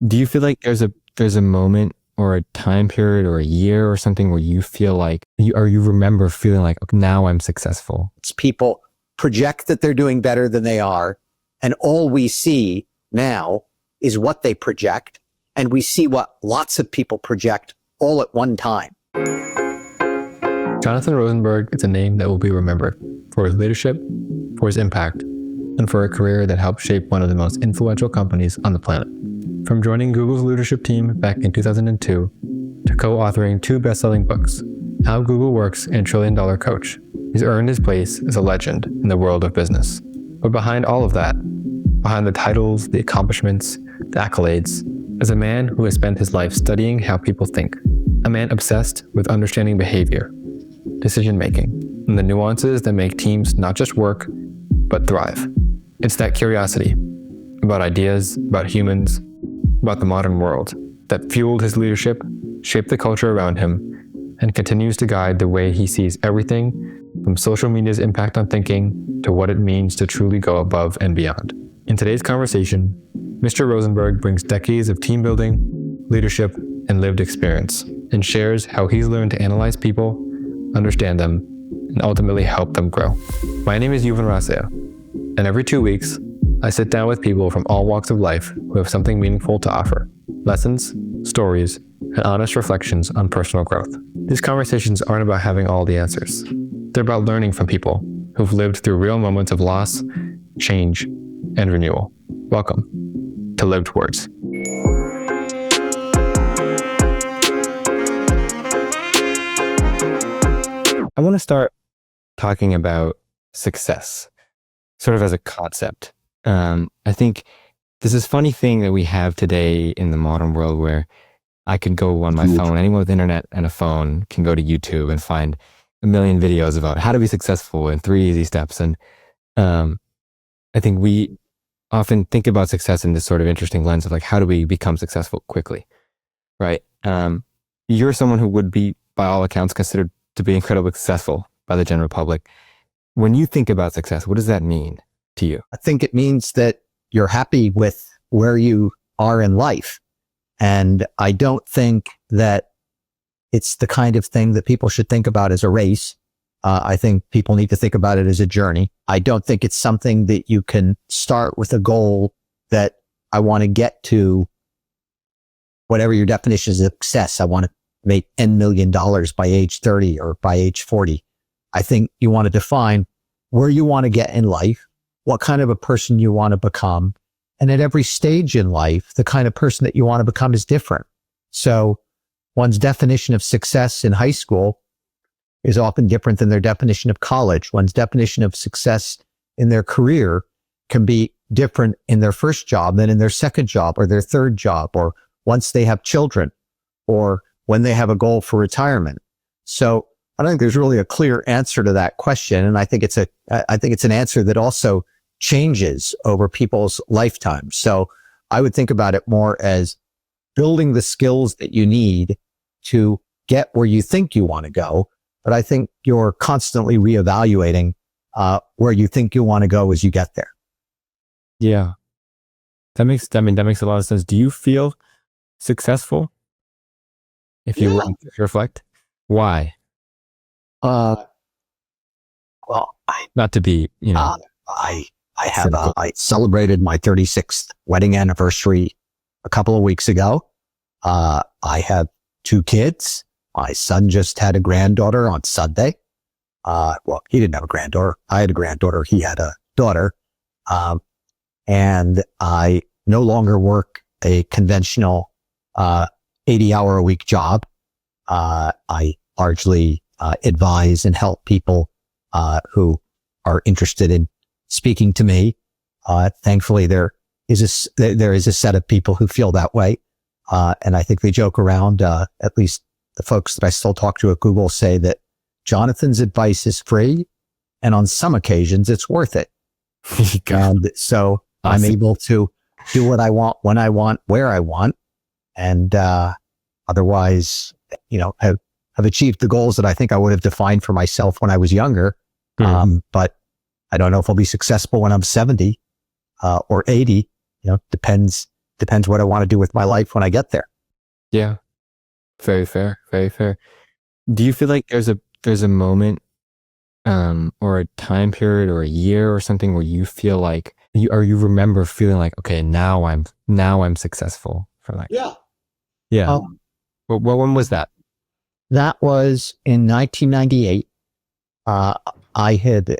Do you feel like there's a moment or a time period or a year or something where you feel like you remember feeling like, okay, now I'm successful? It's people project that they're doing better than they are. And all we see now is what they project. And we see what lots of people project all at one time. Jonathan Rosenberg is a name that will be remembered for his leadership, for his impact, and for a career that helped shape one of the most influential companies on the planet. From joining Google's leadership team back in 2002 to co-authoring 2 best-selling books, How Google Works and Trillion Dollar Coach, he's earned his place as a legend in the world of business. But behind all of that, behind the titles, the accomplishments, the accolades, is a man who has spent his life studying how people think, a man obsessed with understanding behavior, decision-making, and the nuances that make teams not just work, but thrive. It's that curiosity about ideas, about humans, about the modern world that fueled his leadership, shaped the culture around him, and continues to guide the way he sees everything from social media's impact on thinking to what it means to truly go above and beyond. In today's conversation, Mr. Rosenberg brings decades of team building, leadership, and lived experience, and shares how he's learned to analyze people, understand them, and ultimately help them grow. My name is Yuvan Rasea, and every 2 weeks, I sit down with people from all walks of life who have something meaningful to offer, lessons, stories, and honest reflections on personal growth. These conversations aren't about having all the answers. They're about learning from people who've lived through real moments of loss, change, and renewal. Welcome to Lived Words. I want to start talking about success, sort of as a concept. I think there's this funny thing that we have today in the modern world where I could go on my phone, anyone with internet and a phone can go to YouTube and find a million videos about how to be successful in 3 easy steps. And I think we often think about success in this sort of interesting lens of like, how do we become successful quickly, right? You're someone who would be, by all accounts, considered to be incredibly successful by the general public. When you think about success, what does that mean to you? I think it means that you're happy with where you are in life. And I don't think that it's the kind of thing that people should think about as a race. I think people need to think about it as a journey. I don't think it's something that you can start with a goal that I want to get to whatever your definition is of success. I want to make $10 million by age 30 or by age 40. I think you want to define where you want to get in life, what kind of a person you want to become. And at every stage in life, the kind of person that you want to become is different. So one's definition of success in high school is often different than their definition of college. One's definition of success in their career can be different in their first job than in their second job or their third job, or once they have children, or when they have a goal for retirement. So I don't think there's really a clear answer to that question. And I think it's an answer that also changes over people's lifetimes. So I would think about it more as building the skills that you need to get where you think you want to go. But I think you're constantly reevaluating where you think you want to go as you get there. Yeah. That makes a lot of sense. Do you feel successful? If you reflect, why? Well, not to be, I celebrated my 36th wedding anniversary a couple of weeks ago. I have 2 kids. My son just had a granddaughter on Sunday. Well, he didn't have a granddaughter. I had a granddaughter. He had a daughter. And I no longer work a conventional 80-hour-a-week job. I largely advise and help people who are interested in speaking to me. Thankfully, there is a set of people who feel that way. And I think they joke around, at least the folks that I still talk to at Google say that Jonathan's advice is free, and on some occasions it's worth it. And so awesome. I'm able to do what I want, when I want, where I want, and otherwise, have achieved the goals that I think I would have defined for myself when I was younger. But I don't know if I'll be successful when I'm 70 or 80. Depends depends what I want to do with my life when I get there. Yeah. Very fair. Very fair. Do you feel like there's a moment or a time period or a year or something where you feel like you remember feeling like, okay, now I'm successful for like, Yeah. yeah. What when was that? That was in 1998. I had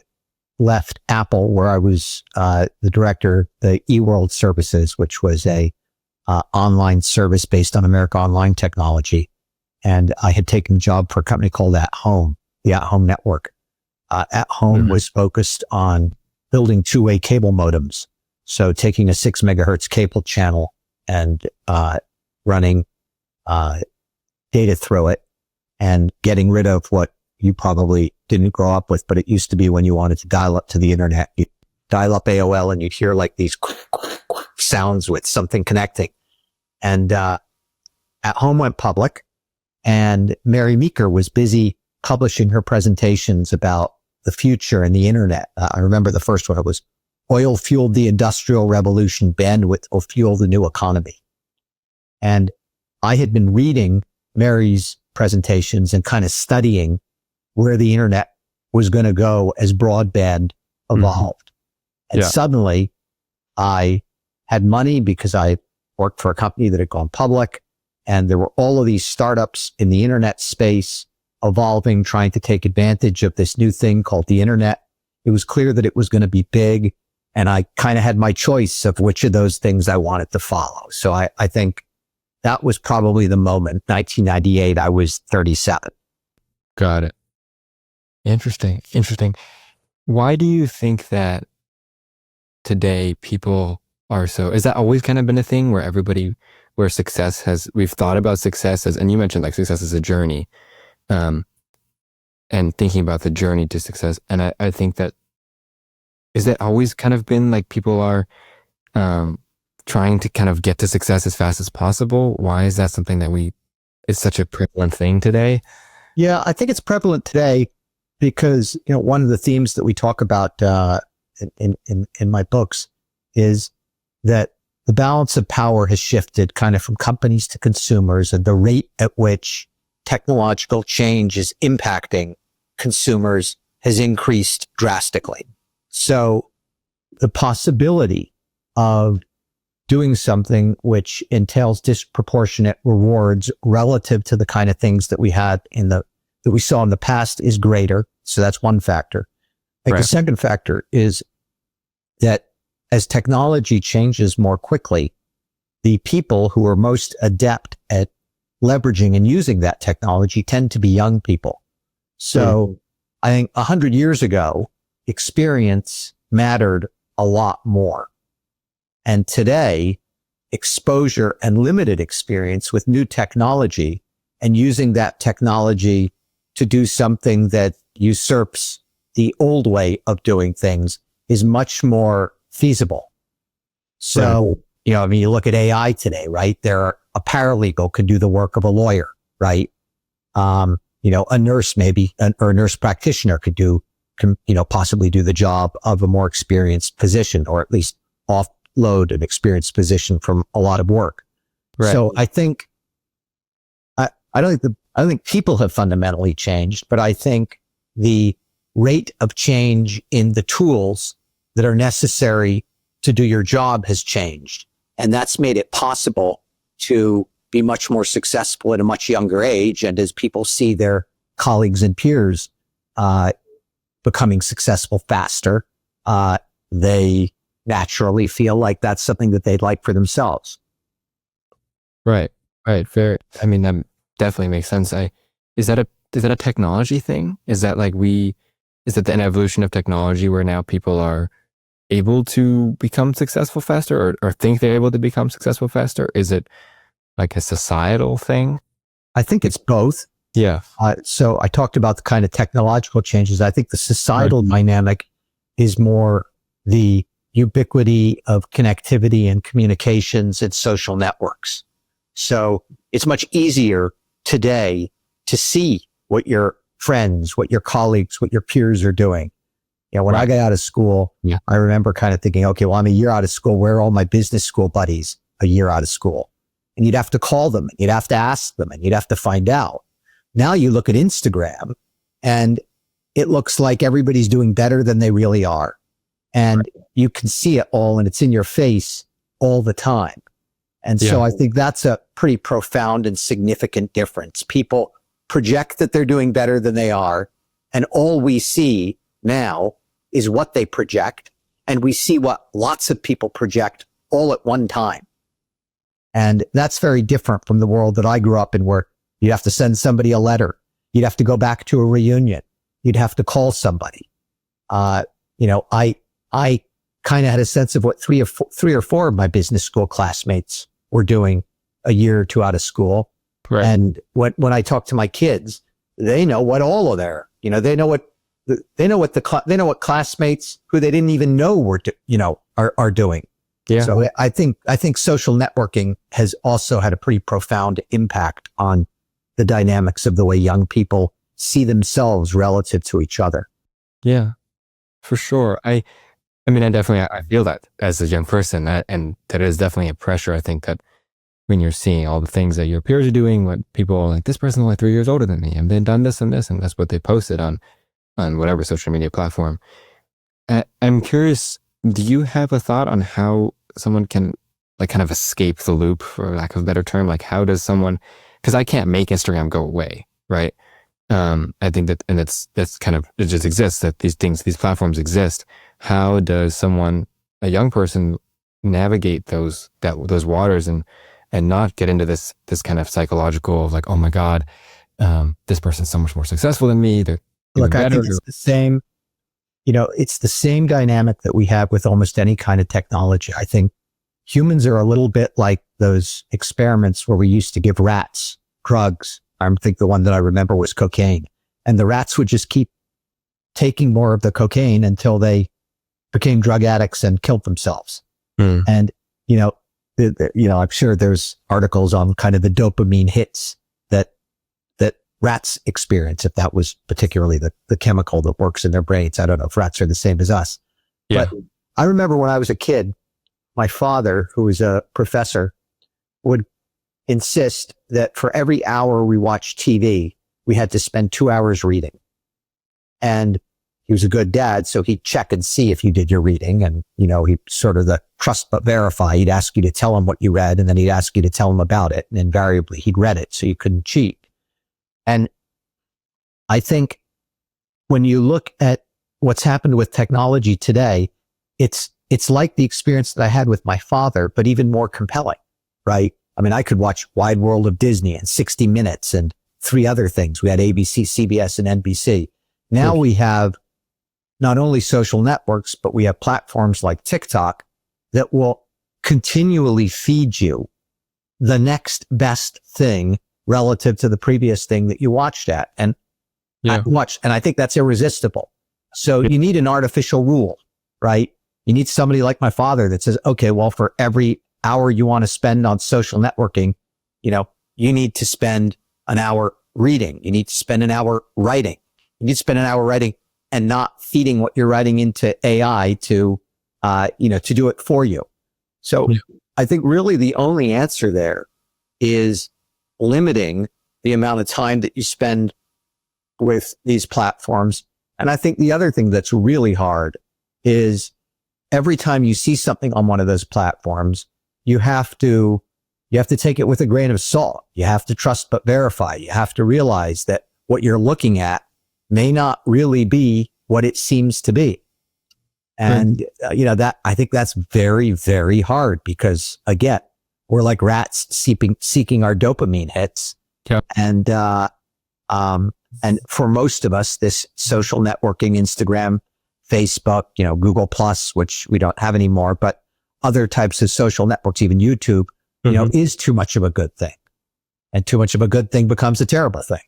left Apple, where I was the director of the eWorld Services, which was a online service based on America Online technology. And I had taken a job for a company called At Home, the At Home network. At Home was focused on building two-way cable modems. So taking a 6 megahertz cable channel and running data through it and getting rid of what you probably didn't grow up with, but it used to be when you wanted to dial up to the internet, you dial up AOL and you'd hear like these sounds with something connecting. And At Home went public, and Mary Meeker was busy publishing her presentations about the future and the internet. I remember the first one. It was "Oil fueled the industrial revolution, bandwidth will fuel the new economy." And I had been reading Mary's presentations and kind of studying where the internet was going to go as broadband evolved. And suddenly I had money because I worked for a company that had gone public, and there were all of these startups in the internet space evolving, trying to take advantage of this new thing called the internet. It was clear that it was going to be big, and I kind of had my choice of which of those things I wanted to follow. So I think that was probably the moment. 1998, I was 37. Got it. Interesting. Why do you think that today people are so, is that always kind of been a thing where we've thought about success as, and you mentioned like success as a journey, and thinking about the journey to success. And I think that, is that always kind of been like people are trying to kind of get to success as fast as possible? Why is that something that is such a prevalent thing today? Yeah, I think it's prevalent today because, one of the themes that we talk about in my books is that the balance of power has shifted kind of from companies to consumers, and the rate at which technological change is impacting consumers has increased drastically. So the possibility of doing something which entails disproportionate rewards relative to the kind of things that we saw in the past is greater. So that's one factor. I think the second factor is that as technology changes more quickly, the people who are most adept at leveraging and using that technology tend to be young people. So I think 100 years ago, experience mattered a lot more. And today, exposure and limited experience with new technology and using that technology to do something that usurps the old way of doing things is much more feasible. So, you look at AI today, right? A paralegal could do the work of a lawyer, right? A nurse maybe, or a nurse practitioner can possibly do the job of a more experienced physician, or at least offload an experienced physician from a lot of work. Right. So I think, I don't think people have fundamentally changed, but I think the rate of change in the tools that are necessary to do your job has changed. And that's made it possible to be much more successful at a much younger age. And as people see their colleagues and peers becoming successful faster, they naturally feel like that's something that they'd like for themselves. Right. Fair. I mean, that definitely makes sense. Is that a technology thing? Is that an evolution of technology where now people are able to become successful faster, or think they're able to become successful faster? Is it like a societal thing? I think it's both. Yeah. So I talked about the kind of technological changes. I think the societal dynamic is more the ubiquity of connectivity and communications and social networks. So it's much easier today to see what your friends, what your colleagues, what your peers are doing. When I got out of school, I remember kind of thinking, okay, well, I'm a year out of school. Where are all my business school buddies? a year out of school. And you'd have to call them, and you'd have to ask them, and you'd have to find out. Now you look at Instagram and it looks like everybody's doing better than they really are. And you can see it all, and it's in your face all the time. And so I think that's a pretty profound and significant difference. People project that they're doing better than they are. And all we see now is what they project. And we see what lots of people project all at one time. And that's very different from the world that I grew up in, where you'd have to send somebody a letter. You'd have to go back to a reunion. You'd have to call somebody. I kind of had a sense of what three or four of my business school classmates were doing a year or two out of school. Right. And when I talk to my kids, they know what all of their, they know what classmates who they didn't even know are doing. Yeah. So I think social networking has also had a pretty profound impact on the dynamics of the way young people see themselves relative to each other. Yeah, for sure. I mean, I feel that as a young person, and that is definitely a pressure. I think that when you're seeing all the things that your peers are doing, what people are like, this person's only 3 years older than me, and they've done this and this, and that's what they posted on whatever social media platform. I'm curious, do you have a thought on how someone can like kind of escape the loop, for lack of a better term? Like, how does someone, because I can't make Instagram go away, right? I think that, and that's kind of, it just exists, that these platforms exist. How does a young person navigate those waters and not get into this kind of psychological of like, oh my God, this person's so much more successful than me. They're Look, I think it's the same, it's the same dynamic that we have with almost any kind of technology. I think humans are a little bit like those experiments where we used to give rats drugs. I think the one that I remember was cocaine, and the rats would just keep taking more of the cocaine until they became drug addicts and killed themselves. And, I'm sure there's articles on kind of the dopamine hits that rats experience, if that was particularly the chemical that works in their brains. I don't know if rats are the same as us. Yeah. But I remember when I was a kid, my father, who was a professor, would insist that for every hour we watched TV, we had to spend 2 hours reading. And he was a good dad, so he'd check and see if you did your reading. And, he'd sort of the trust but verify. He'd ask you to tell him what you read, and then he'd ask you to tell him about it. And invariably, he'd read it, so you couldn't cheat. And I think when you look at what's happened with technology today, it's like the experience that I had with my father, but even more compelling, right? I mean, I could watch Wide World of Disney and 60 Minutes and 3 other things. We had ABC, CBS, and NBC. Now we have not only social networks, but we have platforms like TikTok that will continually feed you the next best thing relative to the previous thing that you watched at. And I think that's irresistible. So you need an artificial rule, right? You need somebody like my father that says, okay, well, for every hour you want to spend on social networking, you need to spend an hour reading. You need to spend an hour writing. You need to spend an hour writing and not feeding what you're writing into AI to do it for you. So I think really the only answer there is limiting the amount of time that you spend with these platforms. And I think the other thing that's really hard is every time you see something on one of those platforms, you have to take it with a grain of salt. You have to trust but verify. You have to realize that what you're looking at may not really be what it seems to be. And, that I think that's very, very hard because again, we're like rats seeking our dopamine hits. Yep. And for most of us, this social networking, Instagram, Facebook, Google Plus, which we don't have anymore, but other types of social networks, even YouTube, is too much of a good thing. And too much of a good thing becomes a terrible thing.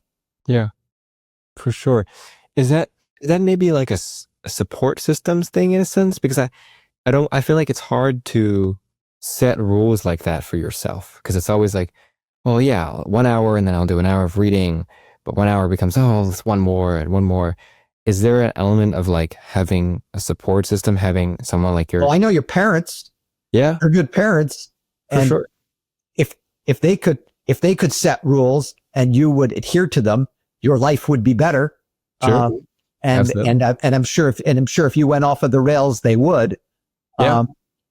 Yeah, for sure. Is that maybe like a support systems thing in a sense? Because I feel like it's hard to set rules like that for yourself, because it's always like, well, yeah, 1 hour and then I'll do an hour of reading, but 1 hour becomes, it's one more and one more. Is there an element of like having a support system, having someone like your... Well, I know your parents. Yeah. Are good parents. For And sure. if they could set rules and you would adhere to them, your life would be better. Sure. And I'm sure if you went off of the rails, they would. Yeah.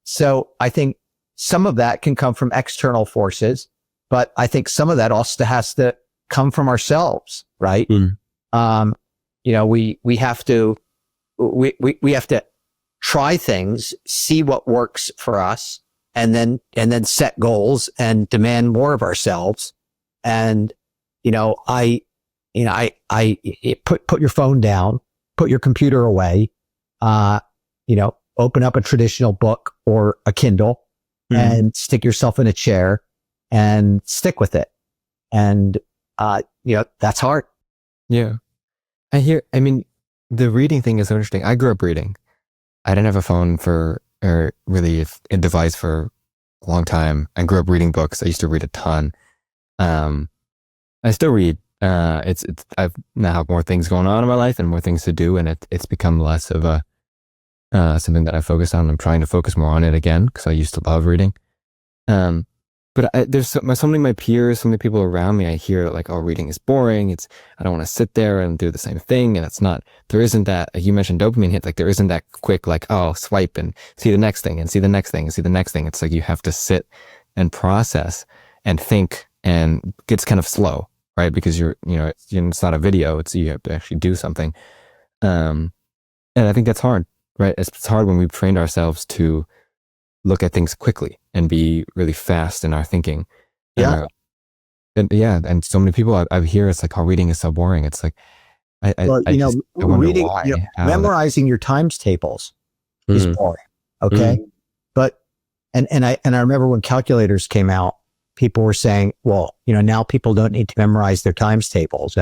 So I think some of that can come from external forces, but I think some of that also has to come from ourselves, right? We have to try things, see what works for us, and then set goals and demand more of ourselves. And put your phone down, put your computer away, open up a traditional book or a Kindle and stick yourself in a chair and stick with it. And, that's hard. Yeah. I mean, the reading thing is so interesting. I grew up reading. I didn't have a phone or really a device for a long time. I grew up reading books. I used to read a ton. I still read. I've now have more things going on in my life and more things to do, and it's become less of a something that I focus on. I'm trying to focus more on it again because I used to love reading. But there's so many of my peers, so many people around me, I hear like, oh, reading is boring. I don't want to sit there and do the same thing. And there isn't that, you mentioned dopamine hit, like there isn't that quick, like, oh, swipe and see the next thing and see the next thing and see the next thing. It's like you have to sit and process and think, and it's kind of slow, right? Because it's not a video, you have to actually do something. And I think that's hard, right? It's hard when we've trained ourselves to look at things quickly and be really fast in our thinking. Yeah. And so many people I hear, it's like, oh, reading is so boring. It's like, I wonder reading, why. memorizing your times tables is boring. Okay. But, and I remember when calculators came out, people were saying, well, now people don't need to memorize their times tables.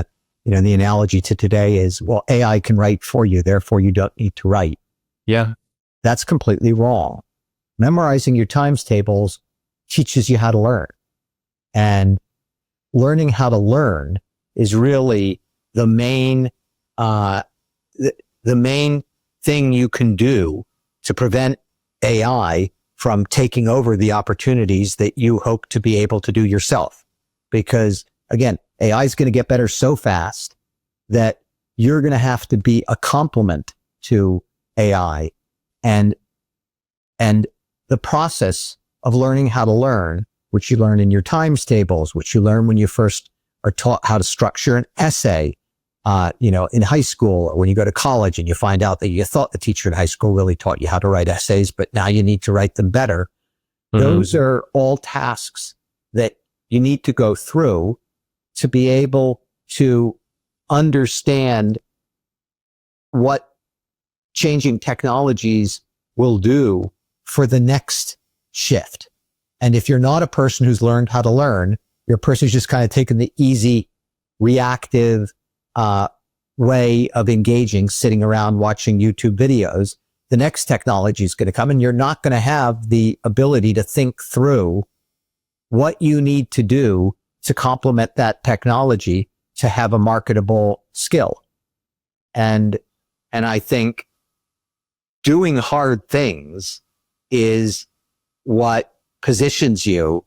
The analogy to today is, well, AI can write for you, therefore you don't need to write. Yeah. That's completely wrong. Memorizing your times tables teaches you how to learn. And learning how to learn is really the main thing you can do to prevent AI from taking over the opportunities that you hope to be able to do yourself. Because again, AI is going to get better so fast that you're going to have to be a complement to AI. And the process of learning how to learn, which you learn in your times tables, which you learn when you first are taught how to structure an essay, in high school, or when you go to college and you find out that you thought the teacher in high school really taught you how to write essays, but now you need to write them better. Those are all tasks that you need to go through to be able to understand what changing technologies will do for the next shift. And if you're not a person who's learned how to learn, you're a person who's just kind of taken the easy, reactive way of engaging, sitting around watching YouTube videos, the next technology is going to come and you're not going to have the ability to think through what you need to do to complement that technology to have a marketable skill. And I think doing hard things is what positions you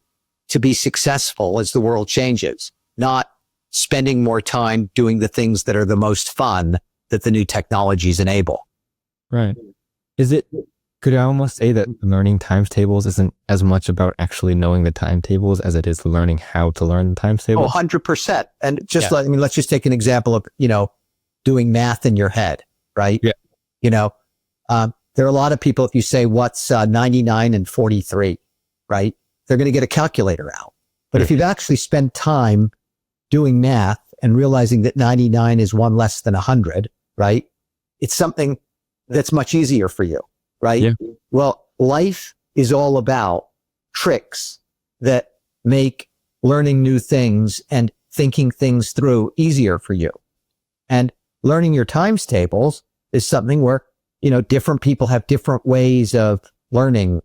to be successful as the world changes, not spending more time doing the things that are the most fun that the new technologies enable. Right. Could I almost say that learning times tables isn't as much about actually knowing the timetables as it is learning how to learn the times tables? Oh, 100%. And let's just take an example of, doing math in your head, right? Yeah. There are a lot of people, if you say, what's 99 and 43, right? They're going to get a calculator out. But if you've actually spent time doing math and realizing that 99 is one less than 100, right? It's something that's much easier for you, right? Yeah. Well, life is all about tricks that make learning new things and thinking things through easier for you. And learning your times tables is something where, different people have different ways of learning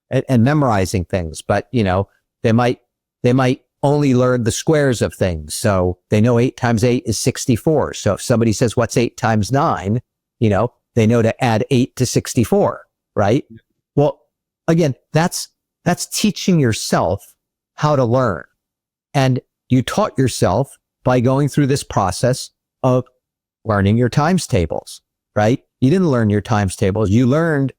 and memorizing things, but, they might only learn the squares of things. So they know 8 times 8 is 64. So if somebody says, what's 8 times 9, they know to add 8 to 64, right? Well, again, that's That's teaching yourself how to learn. And you taught yourself by going through this process of learning your times tables, right? You didn't learn your times tables. You learned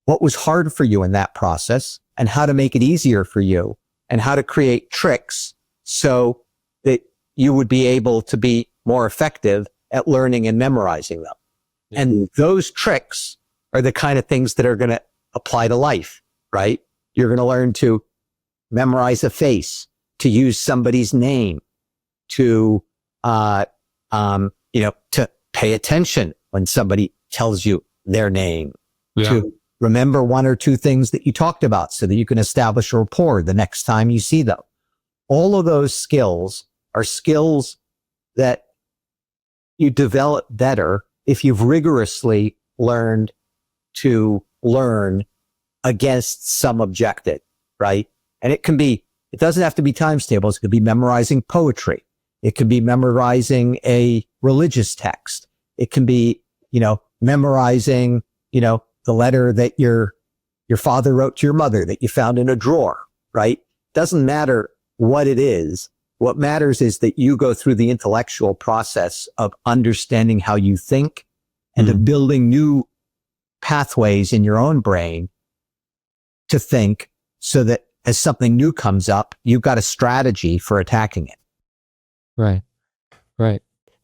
what was hard for you in that process and how to make it easier for you and how to create tricks so that you would be able to be more effective at learning and memorizing them. Yeah. And those tricks are the kind of things that are going to apply to life, right? You're going to learn to memorize a face, to use somebody's name, to, to pay attention when somebody tells you their name, to remember one or two things that you talked about so that you can establish a rapport the next time you see them. All of those skills are skills that you develop better if you've rigorously learned to learn against some objective, right? And it doesn't have to be times tables. It could be memorizing poetry. It could be memorizing a religious text. It can be, memorizing, the letter that your father wrote to your mother that you found in a drawer, right? Doesn't matter what it is. What matters is that you go through the intellectual process of understanding how you think and of building new pathways in your own brain to think so that as something new comes up, you've got a strategy for attacking it. Right.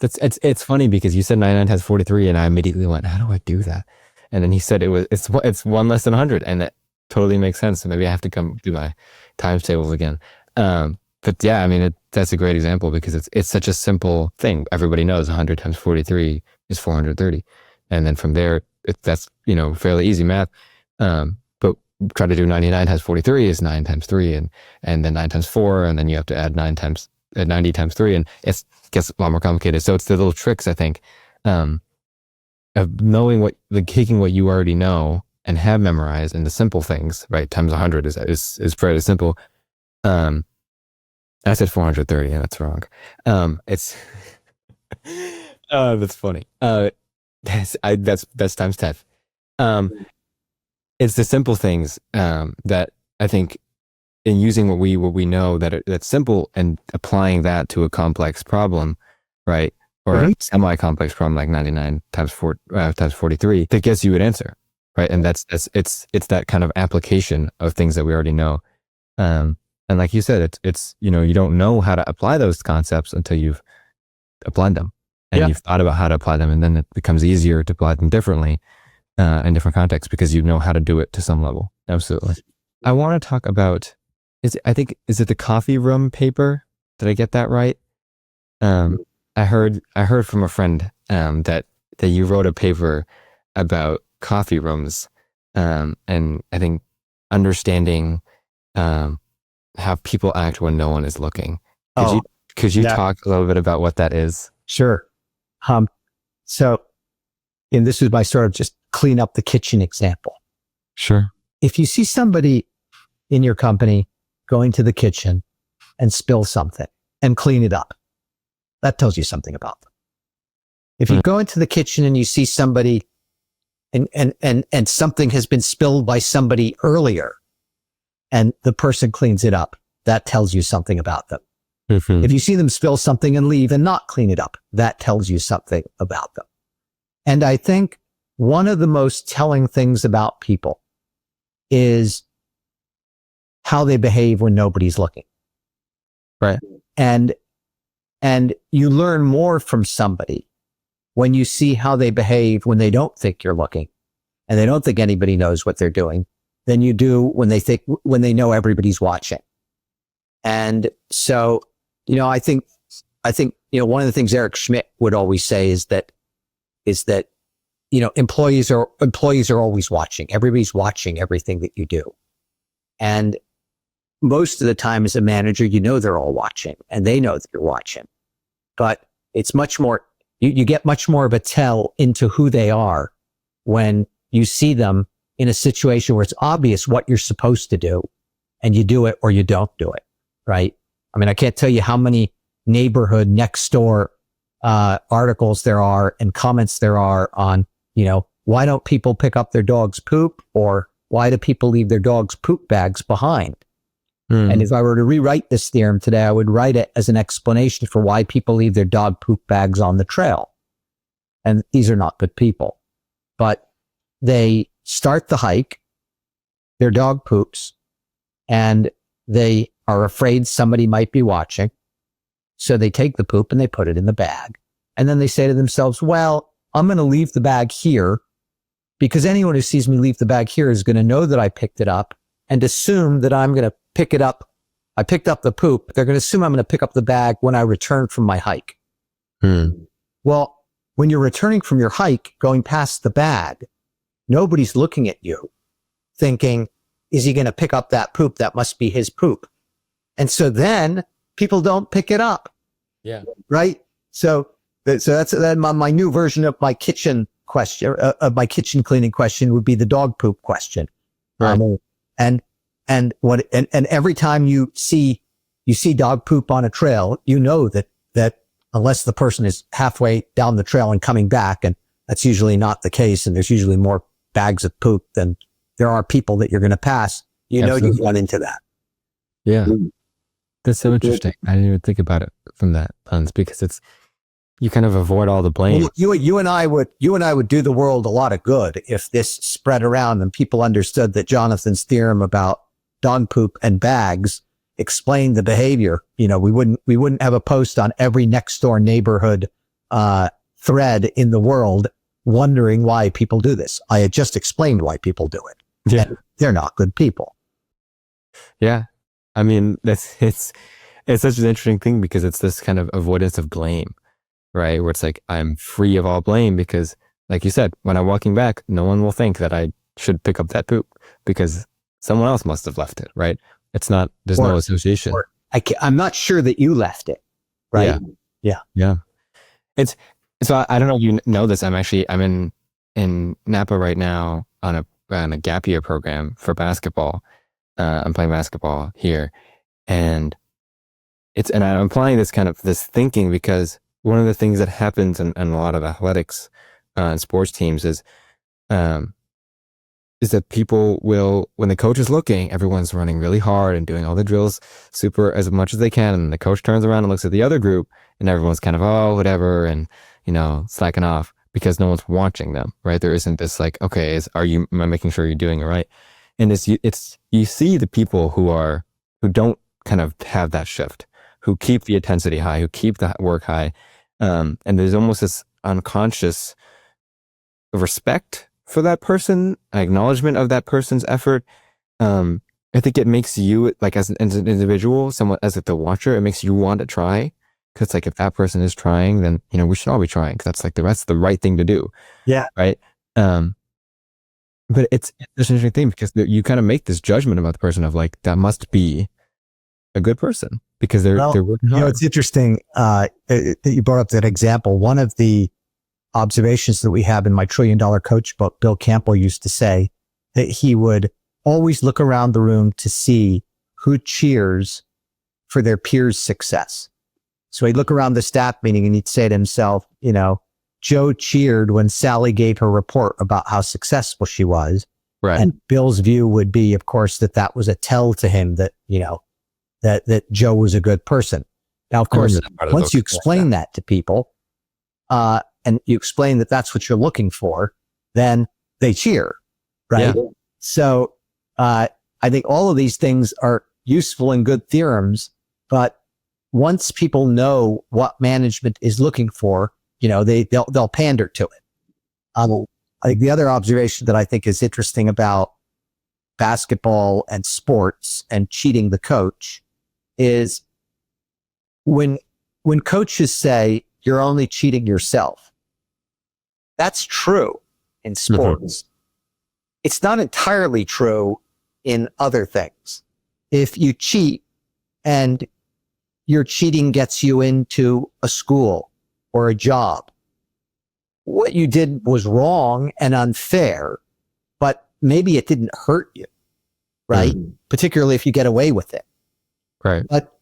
It's funny because you said 99 times 43 and I immediately went, how do I do that? And then he said it's one less than 100, and that totally makes sense. So maybe I have to come do my times tables again. But yeah, I mean, that's a great example because it's such a simple thing. Everybody knows 100 times 43 is 430. And then from there, that's, fairly easy math. But try to do 99 times 43 is 9 times 3 and then 9 times 4. And then you have to add 90 times 3. And it gets a lot more complicated. So it's the little tricks, I think, of knowing taking what you already know and have memorized and the simple things, right? Times 100 is fairly simple. I said 430 and that's wrong. It's, that's funny. That's times 10. It's the simple things, that I think in using what we know that's simple and applying that to a complex problem, right? Or a semi-complex problem like 99 times 43 that gets you an answer, right? And it's that kind of application of things that we already know. And like you said, it's you don't know how to apply those concepts until you've applied them and you've thought about how to apply them, and then it becomes easier to apply them differently in different contexts because you know how to do it to some level. Absolutely. I want to talk about is it the coffee room paper? Did I get that right? I heard from a friend that you wrote a paper about coffee rooms, and I think understanding how people act when no one is looking. Could you talk a little bit about what that is? Sure. And this is my sort of just clean up the kitchen example. Sure. If you see somebody in your company going to the kitchen and spill something and clean it up, that tells you something about them. If you go into the kitchen and you see somebody and something has been spilled by somebody earlier and the person cleans it up, that tells you something about them. Mm-hmm. If you see them spill something and leave and not clean it up, that tells you something about them. And I think one of the most telling things about people is how they behave when nobody's looking. Right. And you learn more from somebody when you see how they behave when they don't think you're looking and they don't think anybody knows what they're doing than you do when they know everybody's watching. And so, I think, one of the things Eric Schmidt would always say is that, employees are always watching. Everybody's watching everything that you do. And most of the time as a manager, they're all watching and they know that you're watching, but it's much more, you get much more of a tell into who they are when you see them in a situation where it's obvious what you're supposed to do and you do it or you don't do it. Right. I mean, I can't tell you how many neighborhood next door, articles there are and comments there are on, why don't people pick up their dog's poop or why do people leave their dogs' poop bags behind? Hmm. And if I were to rewrite this theorem today, I would write it as an explanation for why people leave their dog poop bags on the trail. And these are not good people, but they start the hike, their dog poops, and they are afraid somebody might be watching. So they take the poop and they put it in the bag. And then they say to themselves, well, I'm going to leave the bag here because anyone who sees me leave the bag here is going to know that I picked it up and assume that I'm going to pick it up. I picked up the poop. They're going to assume I'm going to pick up the bag when I return from my hike. Hmm. Well, when you're returning from your hike, going past the bag, nobody's looking at you thinking, is he going to pick up that poop? That must be his poop. And so then people don't pick it up. Yeah. Right. So that's my new version of my kitchen question, of my kitchen cleaning question would be the dog poop question. Right. And every time you see dog poop on a trail, you know that unless the person is halfway down the trail and coming back, and that's usually not the case, and there's usually more bags of poop than there are people that you're going to pass, you know, you run into that. Yeah. That's so interesting. I didn't even think about it from that lens because you kind of avoid all the blame. Well, you and I would do the world a lot of good if this spread around and people understood that Jonathan's theorem about dog poop and bags explained the behavior. You know, we wouldn't have a post on every next door neighborhood thread in the world wondering why people do this. I had just explained why people do it. Yeah. And they're not good people. Yeah. I mean, it's such an interesting thing because it's this kind of avoidance of blame, right? Where it's like, I'm free of all blame because, like you said, when I'm walking back, no one will think that I should pick up that poop because someone else must have left it, right? It's not, there's no association. I'm not sure that you left it, right? Yeah. So I don't know if you know this. I'm in Napa right now on a gap year program for basketball. I'm playing basketball here, and I'm applying this thinking because one of the things that happens in a lot of athletics and sports teams is that people will, when the coach is looking, everyone's running really hard and doing all the drills super as much as they can, and the coach turns around and looks at the other group, and everyone's kind of whatever, and slacking off because no one's watching them, right? There isn't this like, okay, am I making sure you're doing it right? And you see the people who don't kind of have that shift, who keep the intensity high, who keep the work high. And there's almost this unconscious respect for that person, acknowledgement of that person's effort. I think it makes you, like as an individual, someone as the watcher, it makes you want to try. Cause like if that person is trying, then, we should all be trying. Cause that's the right thing to do. Yeah. Right. But it's an interesting thing because you kind of make this judgment about the person of like, that must be a good person because they're working hard. It's interesting that you brought up that example. One of the observations that we have in my $1 Trillion Coach book, Bill Campbell used to say that he would always look around the room to see who cheers for their peers' success. So he'd look around the staff meeting and he'd say to himself, Joe cheered when Sally gave her report about how successful she was. Right. And Bill's view would be, of course, that was a tell to him that, that Joe was a good person. Now, of course, once you explain that to people, and you explain that that's what you're looking for, then they cheer, right? Yeah. So, I think all of these things are useful and good theorems, but once people know what management is looking for, they'll pander to it. I think the other observation that I think is interesting about basketball and sports and cheating the coach is when coaches say you're only cheating yourself. That's true in sports. Mm-hmm. It's not entirely true in other things. If you cheat and your cheating gets you into a school or a job, what you did was wrong and unfair, but maybe it didn't hurt you, right? Mm. Particularly if you get away with it. Right. But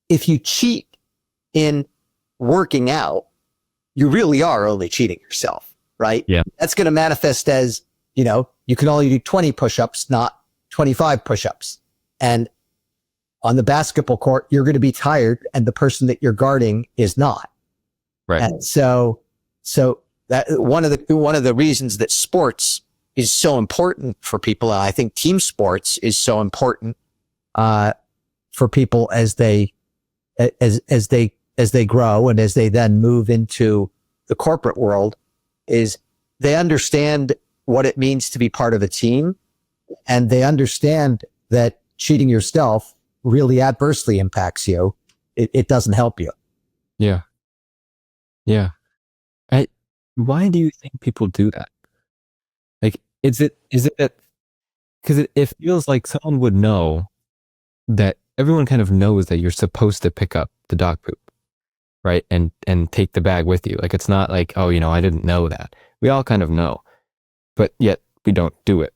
if you cheat in working out, you really are only cheating yourself, right? Yeah. That's going to manifest as, you can only do 20 push-ups, not 25 push-ups. And on the basketball court, you're going to be tired, and the person that you're guarding is not. Right. And so that one of the reasons that sports is so important for people, and I think team sports is so important for people as they grow and as they then move into the corporate world, is they understand what it means to be part of a team, and they understand that cheating yourself really adversely impacts you. It doesn't help you. Yeah. Yeah. Why do you think people do that? Like, is it that, because it feels like someone would know that everyone kind of knows that you're supposed to pick up the dog poop, right? And take the bag with you. Like, it's not like, oh, I didn't know that. We all kind of know, but yet we don't do it.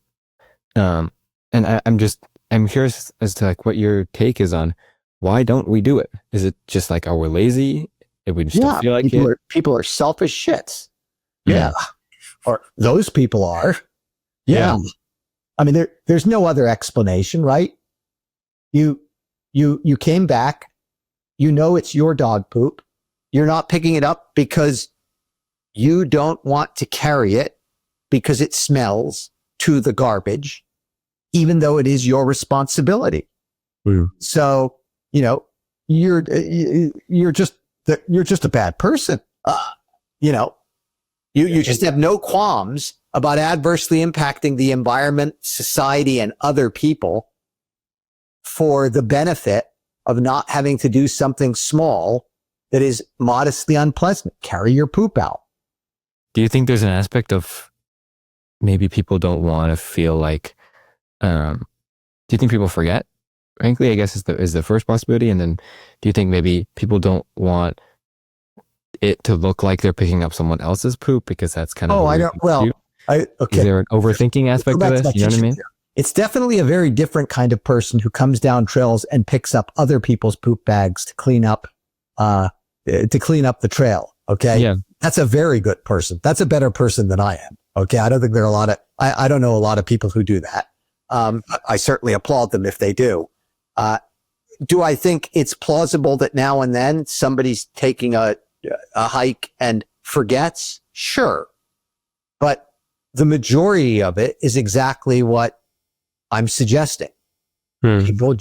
And I'm curious as to like what your take is on why don't we do it? Is it just like, oh, we're lazy? If we just don't feel like people are selfish shits. Yeah. Or those people are. Yeah. I mean, there's no other explanation, right? You came back, it's your dog poop. You're not picking it up because you don't want to carry it because it smells to the garbage, even though it is your responsibility. Mm. So, you're just a bad person. You just have no qualms about adversely impacting the environment, society, and other people for the benefit of not having to do something small that is modestly unpleasant. Carry your poop out. Do you think there's an aspect of maybe people don't want to feel like, do you think people forget? Frankly, I guess is the first possibility. And then do you think maybe people don't want it to look like they're picking up someone else's poop because that's kind of, okay. Is there an overthinking aspect to this? You know what I mean? It's definitely a very different kind of person who comes down trails and picks up other people's poop bags to clean up the trail. Okay. Yeah. That's a very good person. That's a better person than I am. Okay. I don't think there are I don't know a lot of people who do that. I certainly applaud them if they do. Do I think it's plausible that now and then somebody's taking a hike and forgets? Sure. But the majority of it is exactly what I'm suggesting. People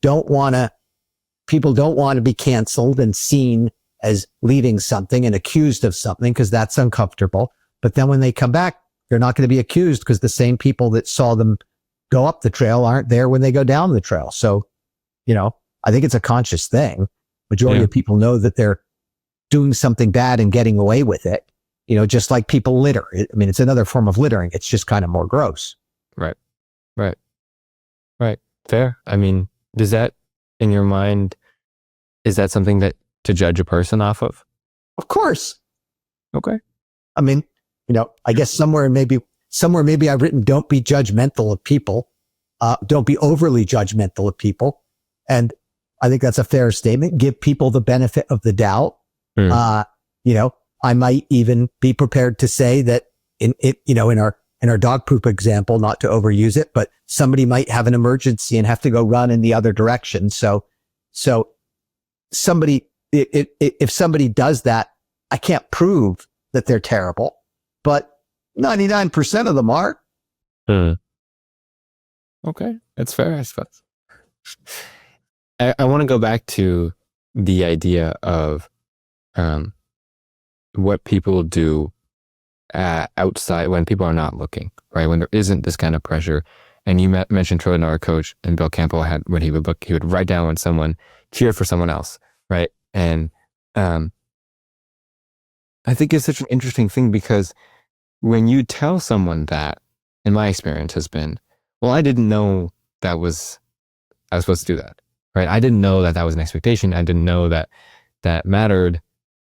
don't want to be canceled and seen as leaving something and accused of something because that's uncomfortable. But then when they come back, they're not going to be accused because the same people that saw them go up the trail aren't there when they go down the trail. So, I think it's a conscious thing. Majority of people know that they're doing something bad and getting away with it. Just like people litter. It's another form of littering. It's just kind of more gross. Right. Fair. I mean, does that, in your mind, is that something that to judge a person off of? Of course. Okay. I guess somewhere maybe I've written, don't be judgmental of people. Don't be overly judgmental of people. And I think that's a fair statement. Give people the benefit of the doubt. I might even be prepared to say that in our dog poop example, not to overuse it, but somebody might have an emergency and have to go run in the other direction. So somebody, if somebody does that, I can't prove that they're terrible, but 99% of them are. Okay. That's fair, I suppose. I want to go back to the idea of what people do outside when people are not looking, right? When there isn't this kind of pressure. And you mentioned Troy, our coach, and Bill Campbell had when he would write down when someone cheered for someone else, right? And I think it's such an interesting thing because when you tell someone that, in my experience has been, well, I didn't know I was supposed to do that, right? I didn't know that was an expectation. I didn't know that mattered.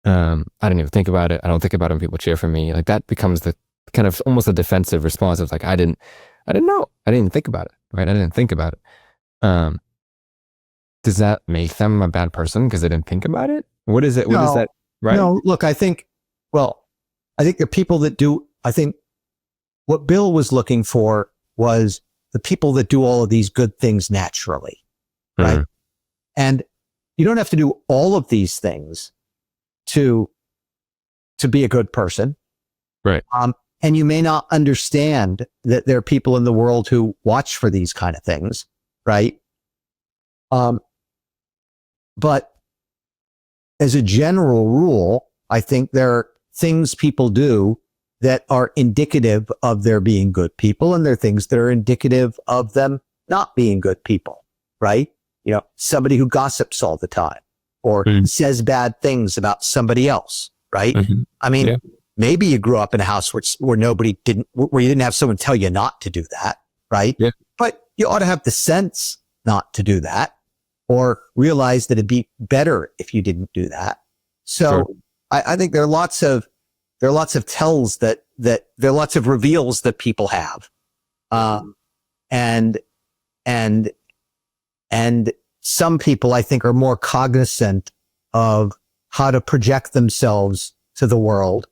I didn't even think about it. I don't think about it when people cheer for me. Like that becomes the kind of almost a defensive response of like, I didn't know. I didn't think about it, right? I didn't think about it. Does that make them a bad person because they didn't think about it? What is it? What is that? Right? No, look, I think the people that do, I think what Bill was looking for was the people that do all of these good things naturally, right? And you don't have to do all of these things to be a good person. Right. And you may not understand that there are people in the world who watch for these kind of things, right? But as a general rule, I think there are things people do that are indicative of their being good people, and there are things that are indicative of them not being good people, right? You know, somebody who gossips all the time or says bad things about somebody else, right? I mean, maybe you grew up in a house where you didn't have someone tell you not to do that, right? Yeah. But you ought to have the sense not to do that, or realize that it'd be better if you didn't do that. So Sure. I think there are lots of tells that there are lots of reveals that people have. And some people I think are more cognizant of how to project themselves to the world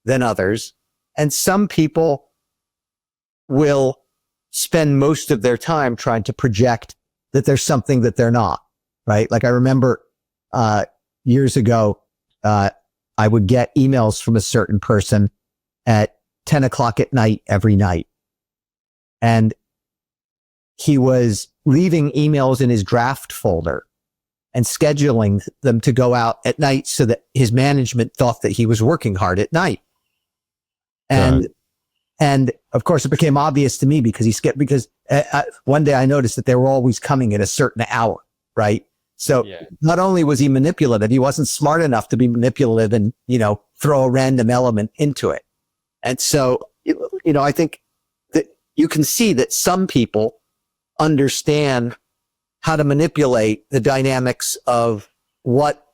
than others. And some people will spend most of their time trying to project that there's something that they're not, right? Like I remember, years ago, I would get emails from a certain person at 10 o'clock at night every night. And he was leaving emails in his draft folder and scheduling them to go out at night so that his management thought that he was working hard at night. And of course it became obvious to me because one day I noticed that they were always coming at a certain hour, right? So not only was he manipulative, he wasn't smart enough to be manipulative and, throw a random element into it. And so, I think that you can see that some people understand how to manipulate the dynamics of what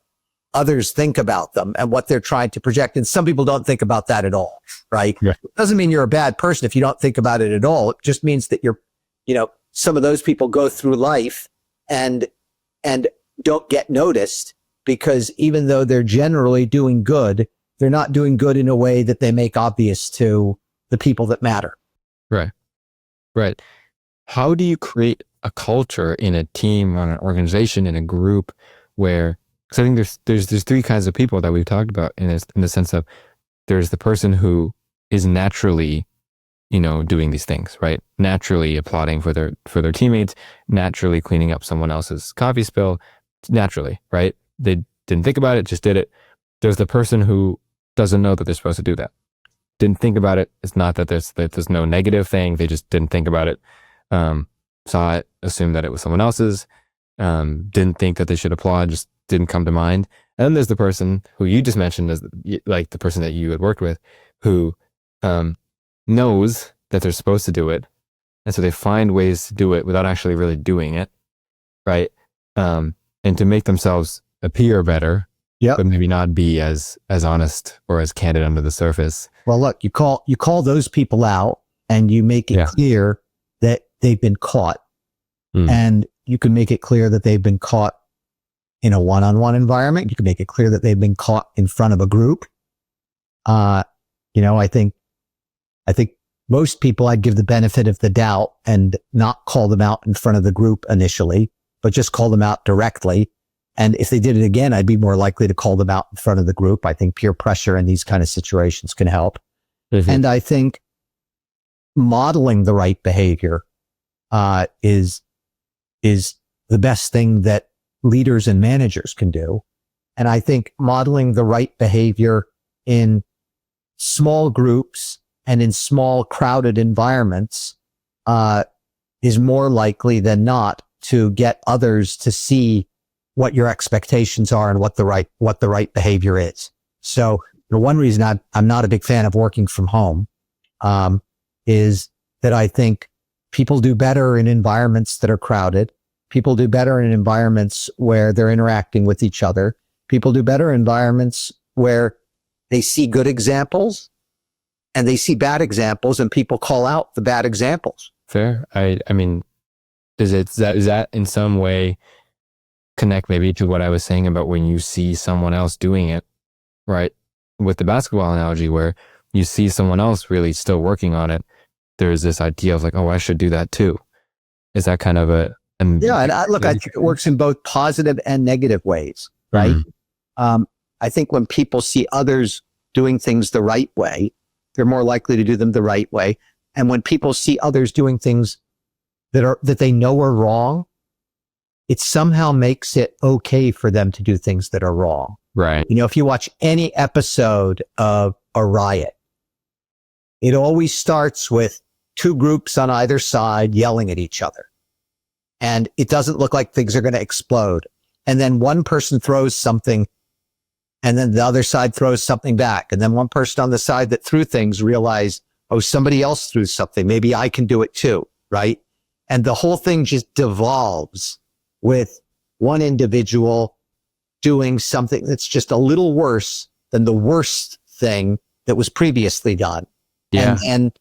others think about them and what they're trying to project. And some people don't think about that at all, right? Yeah. It doesn't mean you're a bad person if you don't think about it at all. It just means that some of those people go through life and don't get noticed because even though they're generally doing good, they're not doing good in a way that they make obvious to the people that matter. Right. How do you create a culture in a team, on an organization, in a group where, because I think there's three kinds of people that we've talked about in the sense of there's the person who is naturally, doing these things, right? Naturally applauding for their teammates, naturally cleaning up someone else's coffee spill, naturally, right? They didn't think about it, just did it. There's the person who doesn't know that they're supposed to do that. Didn't think about it. It's not that there's no negative thing. They just didn't think about it. Saw it, assumed that it was someone else's. Didn't think that they should applaud. Just didn't come to mind. And then there's the person who you just mentioned as like the person that you had worked with, who knows that they're supposed to do it, and so they find ways to do it without actually really doing it, right? And to make themselves appear better, but maybe not be as honest or as candid under the surface. Well, look, you call those people out, and you make it clear that they've been caught, and you can make it clear that they've been caught in a one-on-one environment. You can make it clear that they've been caught in front of a group. I think most people I'd give the benefit of the doubt and not call them out in front of the group initially, but just call them out directly. And if they did it again, I'd be more likely to call them out in front of the group. I think peer pressure in these kind of situations can help. And I think modeling the right behavior is the best thing that leaders and managers can do. And I think modeling the right behavior in small groups and in small crowded environments is more likely than not to get others to see what your expectations are and what the right behavior is. So the one reason I'm not a big fan of working from home is that I think people do better in environments that are crowded. People do better in environments where they're interacting with each other. People do better in environments where they see good examples and they see bad examples, and people call out the bad examples. Fair. I mean, does that in some way connect maybe to what I was saying about when you see someone else doing it, right? With the basketball analogy, where you see someone else really still working on it, there's this idea of like, oh, I should do that too. Is that kind of yeah. And I think it works in both positive and negative ways, right? I think when people see others doing things the right way, they're more likely to do them the right way. And when people see others doing things that they know are wrong, it somehow makes it okay for them to do things that are wrong. Right. If you watch any episode of a riot, it always starts with two groups on either side yelling at each other. And it doesn't look like things are going to explode. And then one person throws something, and then the other side throws something back. And then one person on the side that threw things realized, oh, somebody else threw something. Maybe I can do it too, right? And the whole thing just devolves with one individual doing something that's just a little worse than the worst thing that was previously done. Yeah. And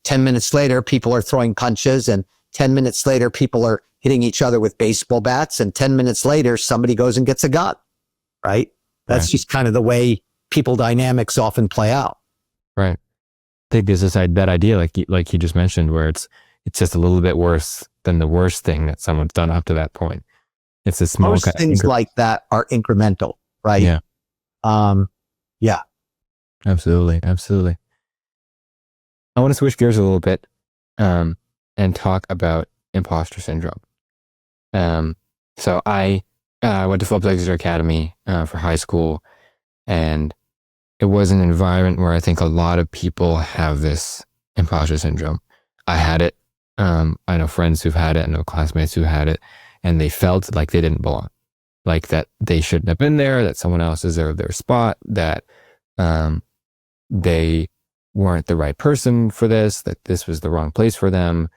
10 minutes later, people are throwing punches, and 10 minutes later, people are hitting each other with baseball bats. And 10 minutes later, somebody goes and gets a gun, right? That's just kind of the way people dynamics often play out. Right. I think there's that idea, like you just mentioned, where it's just a little bit worse than the worst thing that someone's done up to that point. It's a small Most things like that are incremental, right? Yeah. Yeah. Absolutely. Absolutely. I want to switch gears a little bit and talk about imposter syndrome. So I went to Phillips Exeter Academy for high school, and it was an environment where I think a lot of people have this imposter syndrome. I had it. I know friends who've had it. I know classmates who had it, and they felt like they didn't belong, like that they shouldn't have been there, that someone else deserved their spot, that they weren't the right person for this, that this was the wrong place for them.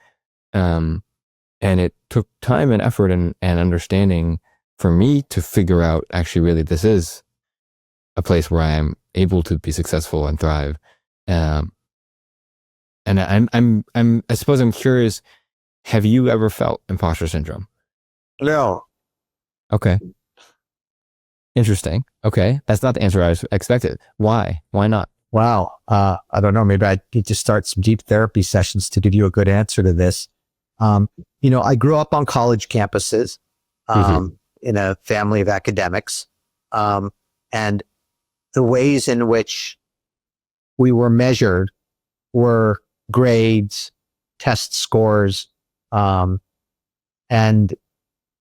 And it took time and effort and understanding for me to figure out, actually, really, this is a place where I am able to be successful and thrive. And I suppose I'm curious, have you ever felt imposter syndrome? No. Okay. Interesting. Okay. That's not the answer I expected. Why? Why not? Wow. I don't know. Maybe I need to start some deep therapy sessions to give you a good answer to this. I grew up on college campuses, in a family of academics. And the ways in which we were measured were grades, test scores, and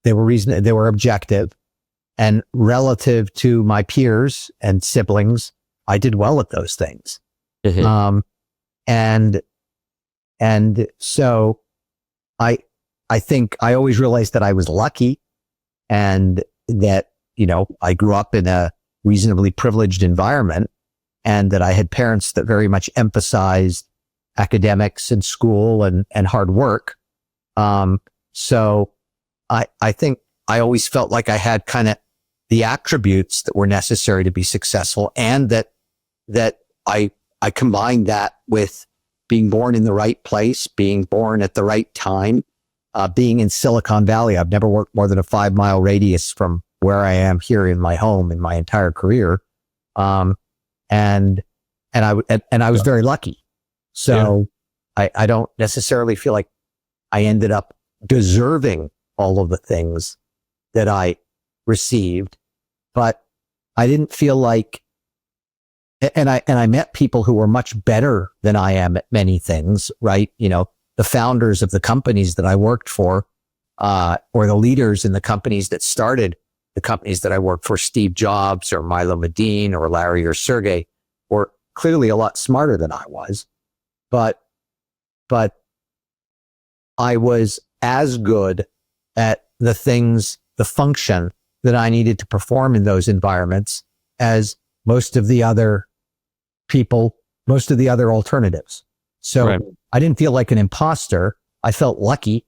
they were objective. And relative to my peers and siblings, I did well at those things. And so I think I always realized that I was lucky, and that, I grew up in a reasonably privileged environment, and that I had parents that very much emphasized academics and school and hard work. So I think I always felt like I had kind of the attributes that were necessary to be successful, and that I combined that with being born in the right place, being born at the right time, being in Silicon Valley. I've never worked more than a 5-mile radius from where I am here in my home in my entire career. And I was very lucky. So I don't necessarily feel like I ended up deserving all of the things that I received, but I didn't feel like, and I met people who were much better than I am at many things, right? The founders of the companies that I worked for, or the leaders in the companies that started the companies that I worked for, Steve Jobs or Milo Medin or Larry or Sergey, were clearly a lot smarter than I was, but I was as good at the function that I needed to perform in those environments as most of the other people, most of the other alternatives. So I didn't feel like an imposter. I felt lucky.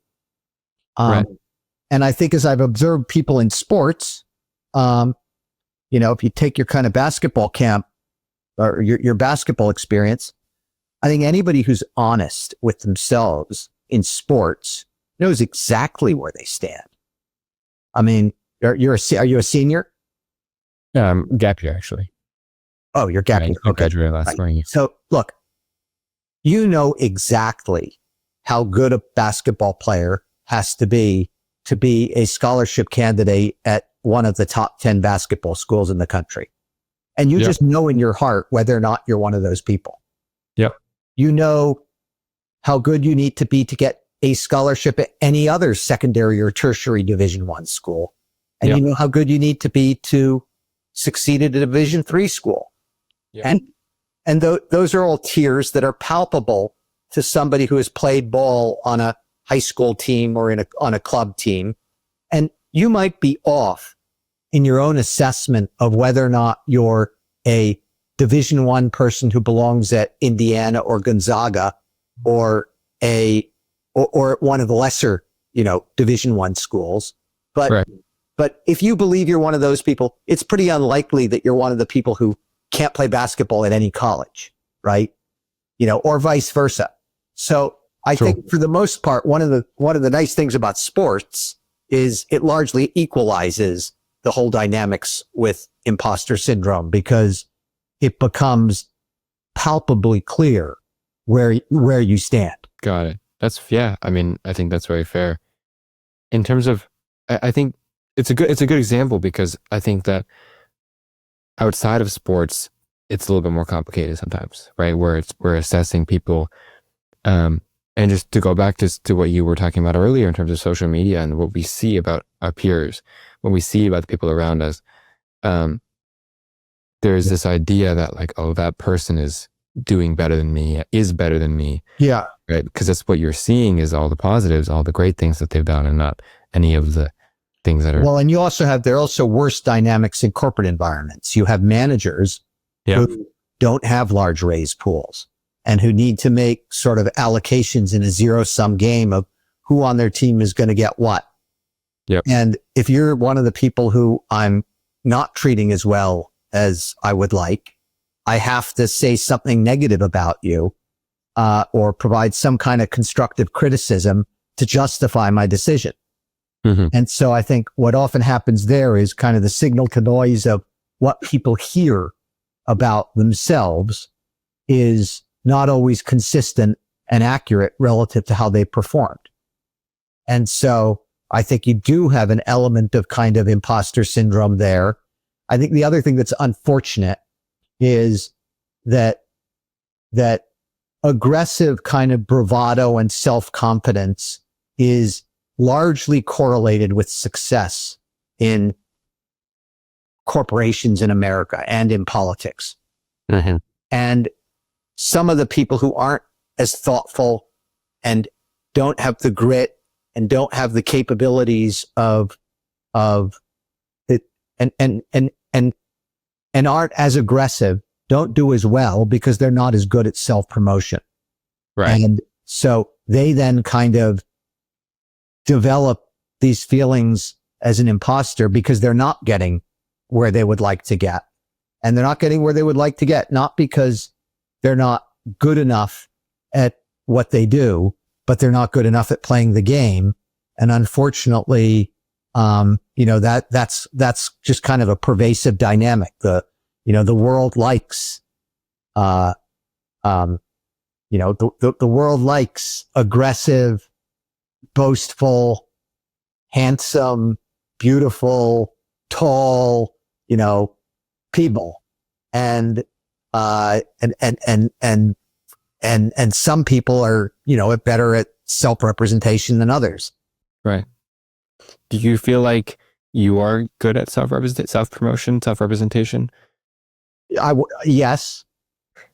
And I think as I've observed people in sports, if you take your kind of basketball camp or your basketball experience, I think anybody who's honest with themselves in sports knows exactly where they stand. I mean, are you a senior? Gap year, actually. Oh, you're gap year. I graduated last spring. So look, you know exactly how good a basketball player has to be a scholarship candidate at one of the top 10 basketball schools in the country. And you Yep. just know in your heart whether or not you're one of those people. Yep. You know how good you need to be to get a scholarship at any other secondary or tertiary Division I school. And Yep. you know how good you need to be to succeed at a Division III school. Yep. And those are all tiers that are palpable to somebody who has played ball on a high school team or on a club team. And you might be off in your own assessment of whether or not you're a Division I person who belongs at Indiana or Gonzaga or or one of the lesser, Division I schools. But Right. But if you believe you're one of those people, it's pretty unlikely that you're one of the people who can't play basketball at any college, right? Or vice versa. So I True. think for the most part, one of the nice things about sports is it largely equalizes the whole dynamics with imposter syndrome, because it becomes palpably clear where you stand. Got it. I mean, I think that's very fair. In terms of, I think it's a good example, because I think that outside of sports, it's a little bit more complicated sometimes, right? Where we're assessing people, and just to go back to what you were talking about earlier in terms of social media and what we see about our peers, what we see about the people around us, there's this idea that like, oh, that person is doing better than me, is better than me, Yeah. right? Because that's what you're seeing is all the positives, all the great things that they've done, and not any of the things that are. Well, and there are also worse dynamics in corporate environments. You have managers Yeah. who don't have large raise pools and who need to make sort of allocations in a zero-sum game of who on their team is going to get what. Yep. And if you're one of the people who I'm not treating as well as I would like, I have to say something negative about you, or provide some kind of constructive criticism to justify my decision. Mhm. And so I think what often happens there is kind of the signal to noise of what people hear about themselves is not always consistent and accurate relative to how they performed. And so I think you do have an element of kind of imposter syndrome there. I think the other thing that's unfortunate is that aggressive kind of bravado and self-confidence is largely correlated with success in corporations in America and in politics. Mm-hmm. And some of the people who aren't as thoughtful and don't have the grit and don't have the capabilities of it and aren't as aggressive don't do as well because they're not as good at self-promotion. Right. And so they then kind of develop these feelings as an imposter because they're not getting where they would like to get. And they're not getting where they would like to get, not because they're not good enough at what they do, but they're not good enough at playing the game. And unfortunately, that's just kind of a pervasive dynamic. The world likes, the world likes aggressive, boastful, handsome, beautiful, tall, people. And some people are, better at self-representation than others. Right. Do you feel like you are good at self-promotion, self-representation? Yes.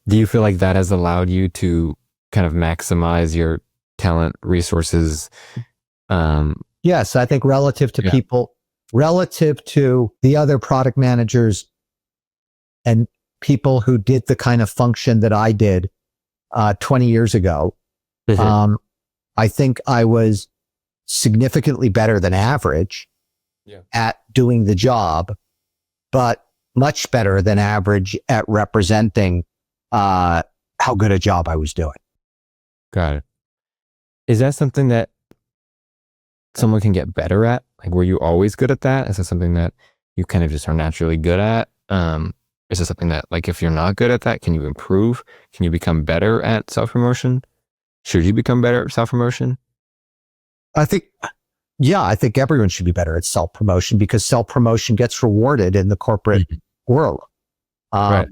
Do you feel like that has allowed you to kind of maximize your talent, resources? Yes, I think relative to people, relative to the other product managers and people who did the kind of function that I did 20 years ago, I think I was significantly better than average at doing the job, but much better than average at representing how good a job I was doing. Got it. Is that something that someone can get better at? Like, were you always good at that? Is that something that you kind of just are naturally good at? Is it something that, like, if you're not good at that, can you improve? Can you become better at self-promotion? Should you become better at self-promotion? I think everyone should be better at self-promotion because self-promotion gets rewarded in the corporate world. Right.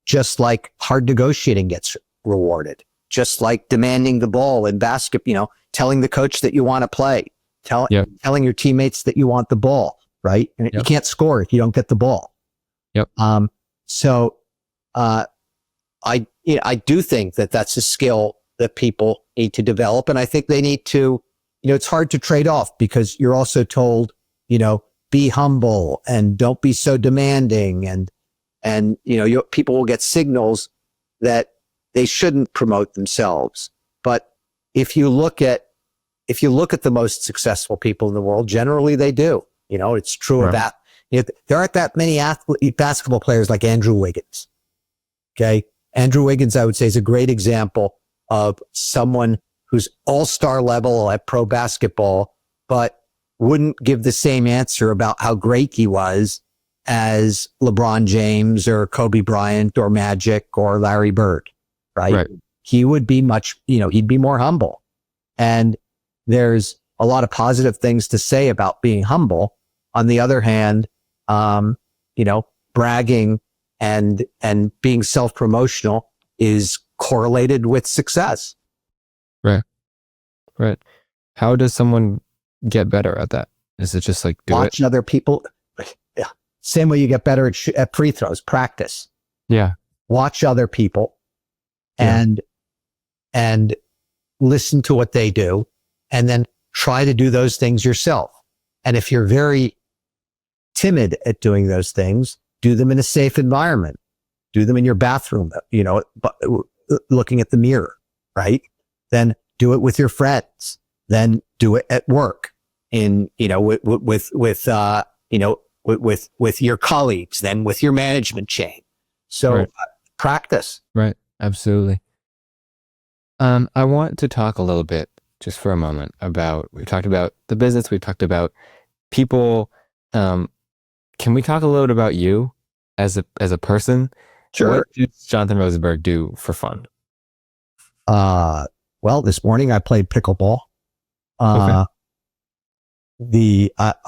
Just like hard negotiating gets rewarded, just like demanding the ball in basketball, telling the coach that you want to play, telling your teammates that you want the ball, right? And you can't score if you don't get the ball. Yep. So I do think that that's a skill that people need to develop. And I think they need to, it's hard to trade off because you're also told, be humble and don't be so demanding. And people will get signals that they shouldn't promote themselves. But if you look at the most successful people in the world, generally they do. It's true of that. There aren't that many basketball players like Andrew Wiggins. Okay. Andrew Wiggins, I would say, is a great example of someone who's all-star level at pro basketball, but wouldn't give the same answer about how great he was as LeBron James or Kobe Bryant or Magic or Larry Bird, right? He would be he'd be more humble. And there's a lot of positive things to say about being humble. On the other hand, bragging and being self-promotional is correlated with success. Right. How does someone get better at that? Is it just like watch other people? Yeah. Same way you get better at free throws, practice. Yeah. Watch other people and listen to what they do and then try to do those things yourself. And if you're very timid at doing those things, do them in a safe environment. Do them in your bathroom, looking at the mirror, right? Then do it with your friends. Then do it at work with your colleagues, then with your management chain. So practice. Right. Absolutely. I want to talk a little bit just for a moment we've talked about the business. We've talked about people. Can we talk a little bit about you as a person? Sure. What does Jonathan Rosenberg do for fun? Well, this morning I played pickleball. I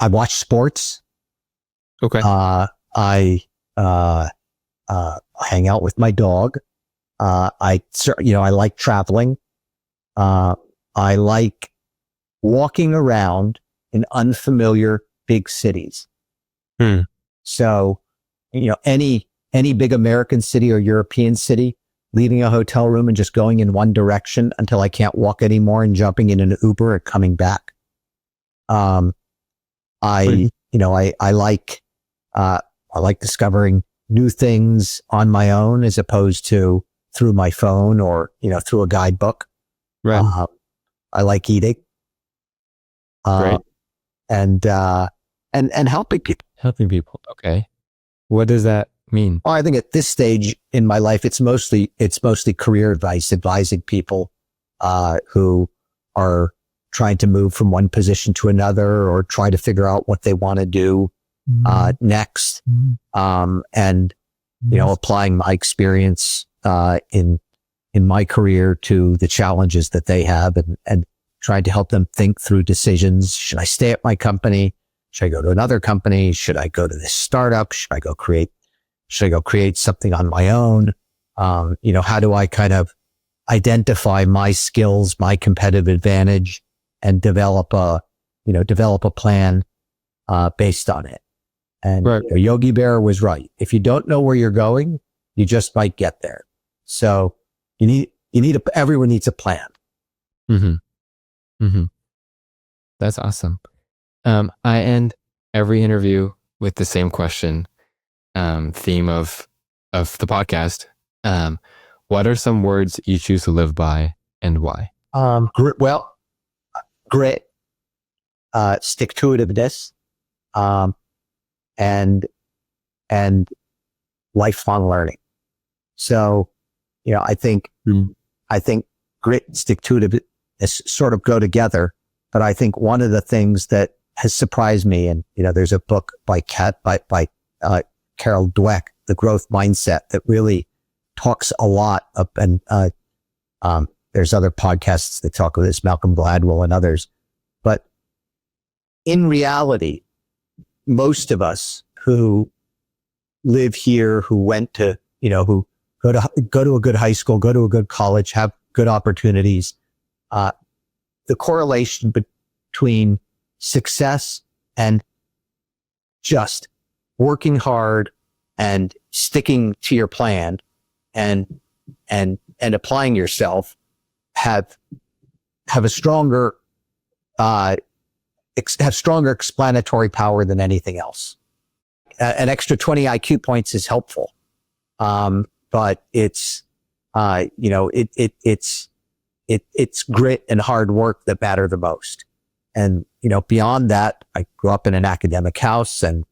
watch sports. Okay. I hang out with my dog. I like traveling. I like walking around in unfamiliar big cities. So, any big American city or European city, leaving a hotel room and just going in one direction until I can't walk anymore and jumping in an Uber and coming back. I like discovering new things on my own as opposed to through my phone or, through a guidebook. Right. I like eating. Great. And helping people. Helping people. Okay. What does that mean? Well, I think at this stage in my life, it's mostly career advice, advising people who are trying to move from one position to another or try to figure out what they want to do next. And applying my experience in my career to the challenges that they have and trying to help them think through decisions. Should I stay at my company? Should I go to another company? Should I go to this startup? Should I go create something on my own? How do I kind of identify my skills, my competitive advantage, and develop a plan based on it? And Yogi Berra was right. If you don't know where you're going, you just might get there. So everyone needs a plan. That's awesome. I end every interview with the same question, theme of the podcast. What are some words you choose to live by and why? Grit, stick-to-itiveness, and lifelong learning. So, I think grit and stick-to-itiveness sort of go together. But I think one of the things that has surprised me, and there's a book by Carol Dweck the growth mindset that really talks a lot up. And there's other podcasts that talk about this, Malcolm Gladwell and others. But in reality, most of us who live here, who went to, who go to a good high school, go to a good college, have good opportunities, the correlation between success and just working hard and sticking to your plan and applying yourself have a stronger explanatory power than anything else. An extra 20 IQ points is helpful, but it's it's grit and hard work that matter the most. And beyond that, I grew up in an academic house, and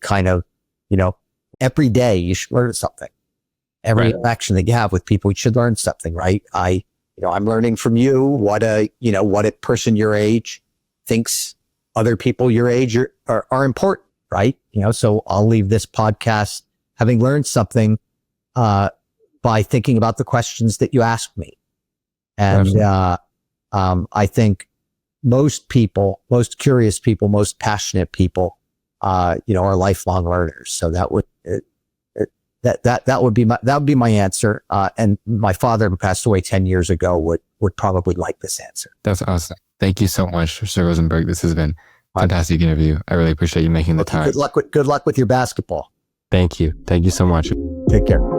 kind of every day you should learn something. Every interaction that you have with people, you should learn something, right? I'm learning from you what a person your age thinks other people your age are important, right? So I'll leave this podcast having learned something by thinking about the questions that you asked me. And I think most people, most curious people, most passionate people, are lifelong learners. So that would be my answer. And my father, who passed away 10 years ago, would probably like this answer. That's awesome. Thank you so much, Mr. Rosenberg. This has been a fantastic interview. I really appreciate you making the time. Good luck with your basketball. Thank you. Thank you so much. Take care.